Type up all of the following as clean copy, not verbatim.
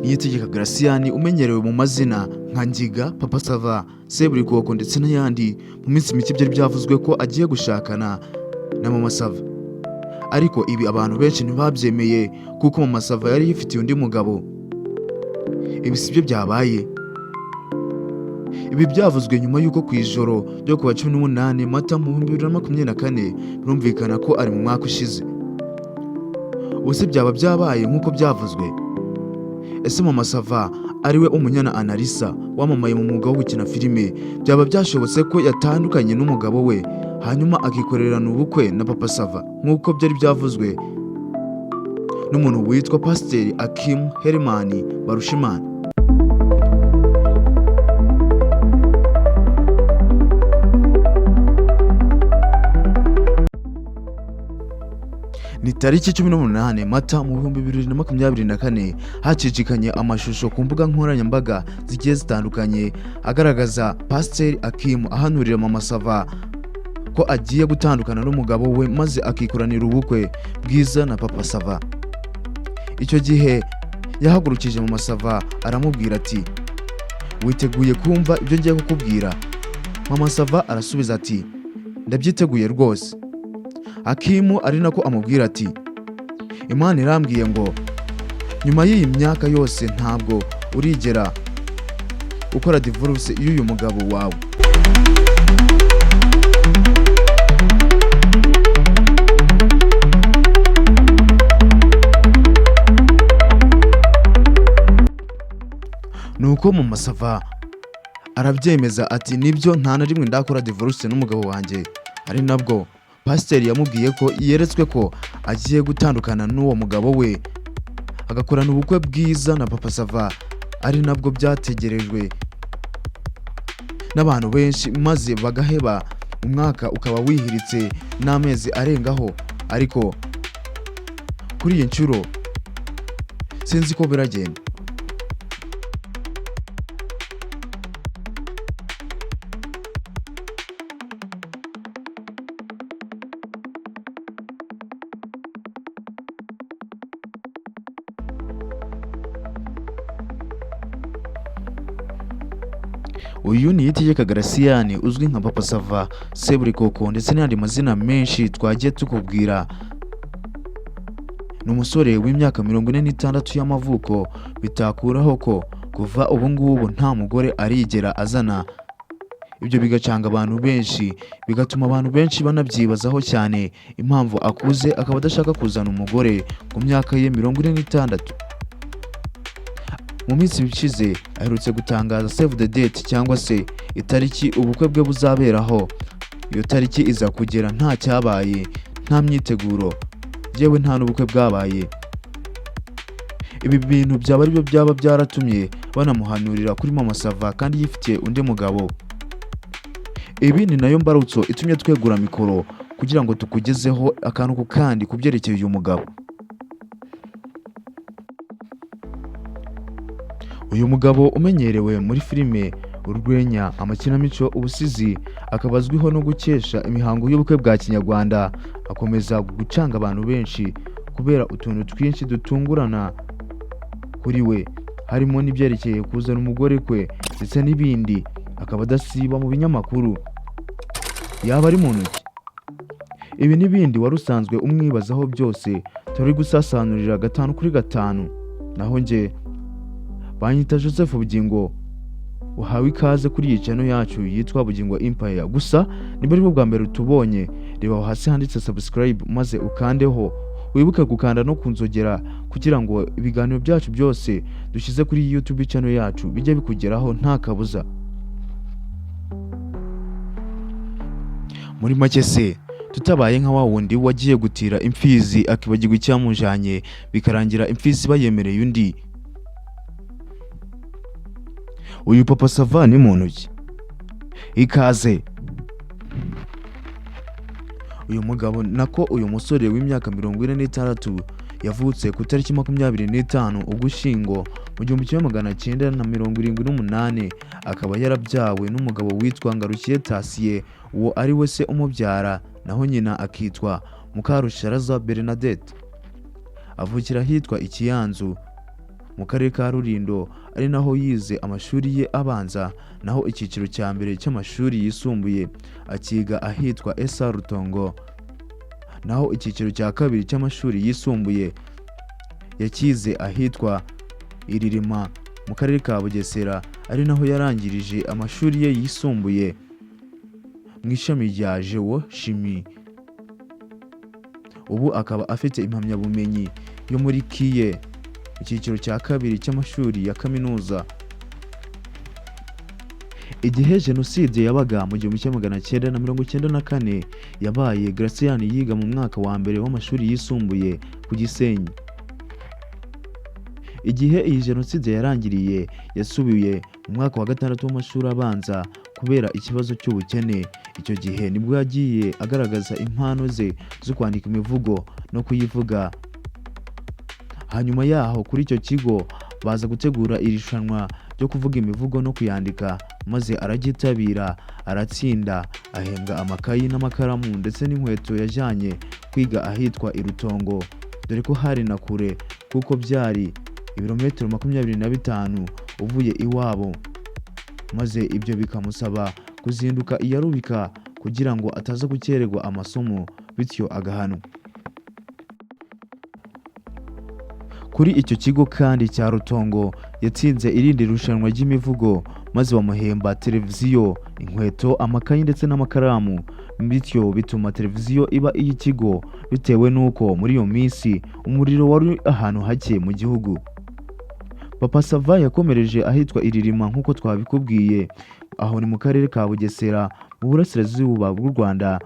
Niyitegeka Gratien umenyerewe mu mazina nka Ngiga, Papa Sava, Seburikoko ndetse n'ayandi, mu minsi mike byari byavuzwe ko agiye gushakana na Mama Sava. Ariko ibi abantu benshi ntibabyemeye kuko Mama Sava yari yifitiye undi mugabo. Ibi sibyo byabaye. Ibi byavuzwe nyuma y'uko ku ijoro ryo kuwa 18 Mata mu 2024 birumvikana ko ari mu mwaka ushize. Ubuse byaba byabaye nk'uko byavuzwe. Ese Mama Sava ariwe Umunyana Analisa wamamaye mu mwuga wo gukina filime, byaba byashobotse ko yatandukanye n'umugabo we hanyuma akikorerana ubukwe na Papa Sava nk'uko byari byavuzwe n'umuntu witwa Pasiteri Akim Herman Barushimana. Ni tariki 18 Mata mu 2024 hacicikanye amashusho ku mbuga nkoranyambaga zigiye zitandukanye agaragaza Pasiteri Akim ahanurira Mama Sava ko agiye gutandukana n'umugabo we maze akikuranira ubukwe bwiza na Papa Sava. Icyo gihe yahagurukije Mama Sava aramubwira ati, witeguye kumva ibyo ngiye kukubwira? Mama Sava arasubiza ati, ndabyiteguye rwose. Akimu ari nako amubwira ati, Imana irambwiye ngo nyuma y'iyi myaka yose ntabwo urigera ukora divorce y'uyu mugabo wawe. Nuko Mama Sava arabyemeza ati, nibyo nta na rimwe ndakora divorce n'umugabo wanjye. Ari nabwo Pasiteri yamubwiye ko yeretswe ko agiye gutandukana n'uwo mugabo we agakorana ubukwe bwiza na Papa Sava, ari nabwo byategerejwe n'abantu benshi maze bagaheba. Umwaka ukaba wihiritse n'amezi arengaho, ariko kuri iyi nshuro sinzi ko biragenda. Uyu ni Niyitegeka Gratien uzwi nka Papa Sava, Seburikoko ndetse n'andi mazina menshi twagiye tukubwira. Ni umusore w'imyaka 46 y'amavuko, bitakuraho ko kuva ubu ngubu nta mugore arigera azana. Ibyo bigacanga abantu benshi, bigatuma abantu benshi banabyibazaho cyane impamvu akuze akaba adashaka kuzana umugore ku myaka ye 46. Mu minsi bishize aherutse gutangaza save the date cyangwa se itariki ubukwe bwe buzaberaho. Iyo tariki iza kugera nta cyabaye, nta myiteguro, yewe nta n'ubukwe bwabaye. Ibi bintu byaba aribyo byaba byaratumye banamuhanurira kuri Mama Sava kandi yifitiye undi mugabo. Ibi ni nayo mbarutso itumye twegura mikoro kugira ngo tukugezeho akantu ku kandi kubyerekeye uyu mugabo. Uyu mugabo umenyerewe muri filime, urwenya, amakinamico, ubusizi, akaba azwiho no gukesha imihango y'ubukwe bwa Kinyarwanda, akomeza gucanga abantu benshi kubera utuntu twinshi dutungurana kuri we, harimo n'ibyerekeye kuzana umugore kwe ndetse n'ibindi. Akaba adasiba mu binyamakuru, yaba ari mu ntoki. Ibi n'ibindi wari usanzwe umwibazaho byose turi gusasanurira 5 kuri 5. Naho nge banyita Joseph Bugingo, uhawe ikaze kuri iyi channel yacu yitwa Bugingo Empire. Gusa niba ari bwa mbere tubonye, reba hasi handitse subscribe maze ukandeho, wibuke gukanda no kunzogera kugira ngo ibiganiro byacu byose dushyize kuri YouTube channel yacu bijye bikugeraho nta kabuza. Muri make se tutabaye nka wa wundi wagiye gutira imfizi akibagirwa icyamujanye bikarangira imfizi bayemereye undi. Uyu Papa Sava ni muntu ki? Ikaze. Uyu mugabo nako uyu musore w'imyaka 46 yavutse ku tariki 25 Ugushyingo mu 1978, akaba yarabyawe n'umugabo witwa Ngarukiye Tasiye, uwo ari we se umubyara, naho nyina akitwa Mukarusharaza Bernadette. Avukira hitwa Ikiyanzu mu karere ka Rulindo, ari naho yize amashuri ye abanza, naho icyiciro cya mbere cy'amashuri yisumbuye akiga ahitwa Esa Rutongo, naho icyiciro cya kabiri cy'amashuri yisumbuye yakize ahitwa Iririma mu karere ka Bugesera, ari naho yarangirije amashuri ye yisumbuye mu ishami rya Geochimie. Ubu akaba afite impamyabumenyi yo muri KIE, icyiciro cya kabiri cy'amashuri ya kaminuza. Igihe jenoside yabaga mu 1994 yabaye, Gratien yiga mu mwaka wa mbere w'amashuri yisumbuye ku Gisenyi. Igihe iyi jenoside yarangiriye, yasubiye mu mwaka wa gatandatu w'amashuri abanza kubera ikibazo cy'ubukene. Icyo gihe nibwo yagiye agaragaza impano ze zo kwandika imivugo no kuyivuga. Hanyuma yaho kuri icyo kigo baza gutegura irushanwa ryo kuvuga imivugo no kuyandika, maze araryitabira aratsinda, ahembwa amakayi n'amakaramu ndetse n'inkweto yajyanye kwiga ahitwa Irutongo, dore ko hari na kure kuko byari ibirometero 25 uvuye iwabo, maze ibyo bikamusaba kuzinduka iyarubika kugira ngo ataza gukererwa amasomo, bityo agahanwa. Kuri icyo kigo kandi cya Rutongo yatsinze irindi rushanwa ry'imivugo, maze bamuhemba televiziyo, inkweto, amakayi ndetse n'amakaramu, bityo bituma televiziyo iba iy'ikigo, bitewe n'uko muri iyo minsi umuriro wari ahantu hake mu gihugu. Papa Sava yakomereje ahitwa Iririma nk'uko twabikubwiye, aho ni mu karere ka Bugesera mu burasirazuba bw'u Rwanda.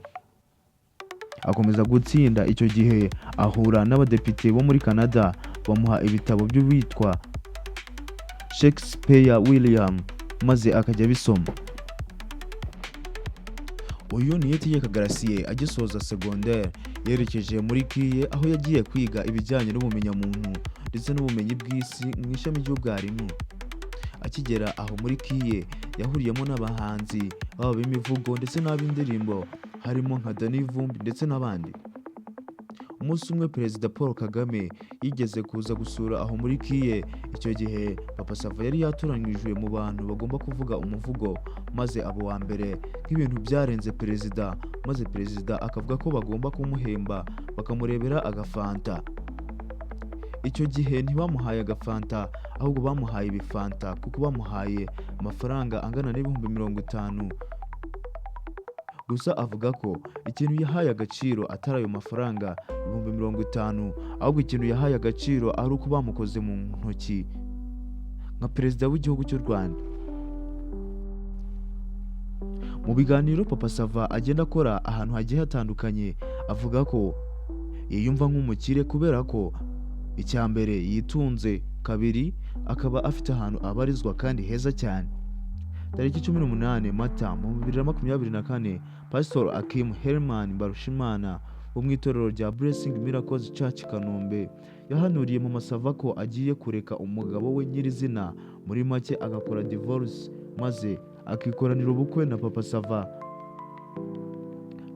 Akomeza gutsinda. Icyo gihe ahura n'abadepite bo muri Canada, bamuha ibitabo by'uwitwa Shakespeare William, maze akajya abisoma. Uyu ni Niyitegeka Gratien agisoza secondaire yerekeje muri KIE, aho yagiye kwiga ibijyanye n'ubumenyamuntu ndetse n'ubumenyi bw'isi mu ishami ry'ubwarimu. Akigera aho muri KIE yahuriyemo n'abahanzi baba b'imivugo ndetse n'ab'indirimbo, harimo nka Danny Vumbi ndetse n'abandi. Umunsi umwe Perezida Paul Kagame yigeze kuza gusura aho muri KIE. Icyo gihe Papa Sava yari yatoranyijwe mu bantu bagomba kuvuga umuvugo, maze abo wa mbere nk'ibintu byarenze perezida, maze perezida akavuga ko bagomba kumuhemba bakamurebera agafanta. Icyo gihe ntibamuhaye agafanta, ahubwo bamuhaye ibifanta, kuko bamuhaye amafaranga angana n'ibihumbi 50. Gusa avuga ko ikintu yahaye agaciro atari ayo mafaranga ibihumbi 50, ahubwo ikintu yahaye agaciro ari uko bamukoze mu ntoki nka perezida w'igihugu cy'u Rwanda. Mu biganiro Papa Sava agenda akora ahantu hagiye hatandukanye, avuga ko yiyumva nk'umukire kubera ko icya mbere yitunze, kabiri akaba afite ahantu abarizwa kandi heza cyane. Tariki 18 Mata mu 2024, Pastor Akim Herman Barushimana wo mu itorero rya Blessing Miracles Church Kanombe yahanuriye Mama Sava ko agiye kureka umugabo we nyirizina, muri make agakora divorce, maze akikoranira ubukwe na Papa Sava.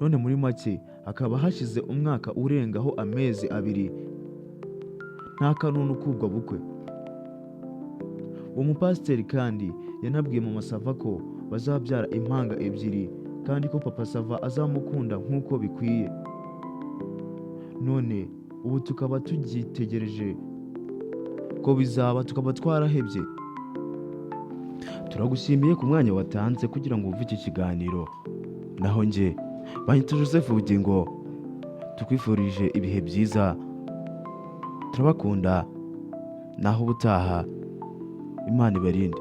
None muri make akaba hashize umwaka urengaho amezi 2 nta kanunu k'ubwo bukwe. Uwo mupasiteri kandi yanabwiye Mama Sava ko bazabyara impanga 2 kandi ko Papa Sava azamukunda nk'uko bikwiye. None ubu tukaba tugitegereje ko bizaba, tukaba twarahebye. Turagushimiye ku mwanya watanze kugira ngo wumve iki kiganiro. Naho nje Bahita Joseph Bugingo, tukwifurije ibihe byiza. Turabakunda, naho ubutaha. Imana ibarinde.